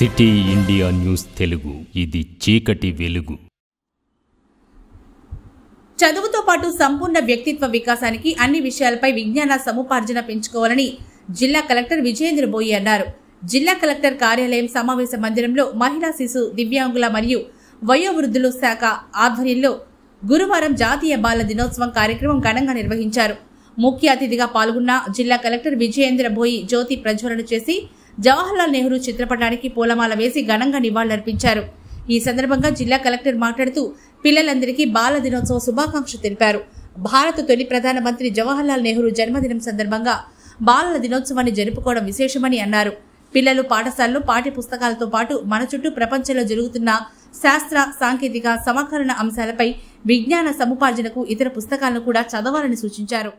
City India news Telugu, ఇది చీకటి వెలుగు. చదువుతో పాటు సంపూర్ణ వ్యక్తిత్వ వికాసానికి అన్ని విషయాలపై విజ్ఞాన సముపార్జన పెంచుకోవాలని జిల్లా కలెక్టర్ విజయేంద్ర బోయి అన్నారు. జిల్లా కలెక్టర్ కార్యాలయం సమావేశ మందిరంలో మహిళా శిశు దివ్యాంగుల మరియు వయోవృద్ధుల శాఖ ఆధ్వర్యంలో గురువారం జాతీయ బాల దినోత్సవం కార్యక్రమం ఘనంగా నిర్వహించారు. ముఖ్య అతిథిగా పాల్గొన్న జిల్లా కలెక్టర్ విజయేంద్ర బోయి జ్యోతి ప్రజ్వలన చేసి జవహర్లాల్ నెహ్రూ చిత్రపటానికి పూలమాల వేసి ఘనంగా నివాళులర్పించారు. ఈ సందర్భంగా జిల్లా కలెక్టర్ మాట్లాడుతూ పిల్లలందరికీ బాల దినోత్సవ శుభాకాంక్షలు తెలిపారు. భారత తొలి ప్రధానమంత్రి జవహర్లాల్ నెహ్రూ జన్మదినం సందర్భంగా బాలల దినోత్సవాన్ని జరుపుకోవడం విశేషమని అన్నారు. పిల్లలు పాఠశాలలో పాఠ్య పుస్తకాలతో పాటు మన చుట్టూ ప్రపంచంలో జరుగుతున్న శాస్త్ర, సాంకేతిక, సమకాలీన అంశాలపై విజ్ఞాన సముపార్జనకు ఇతర పుస్తకాలను కూడా చదవాలని సూచించారు.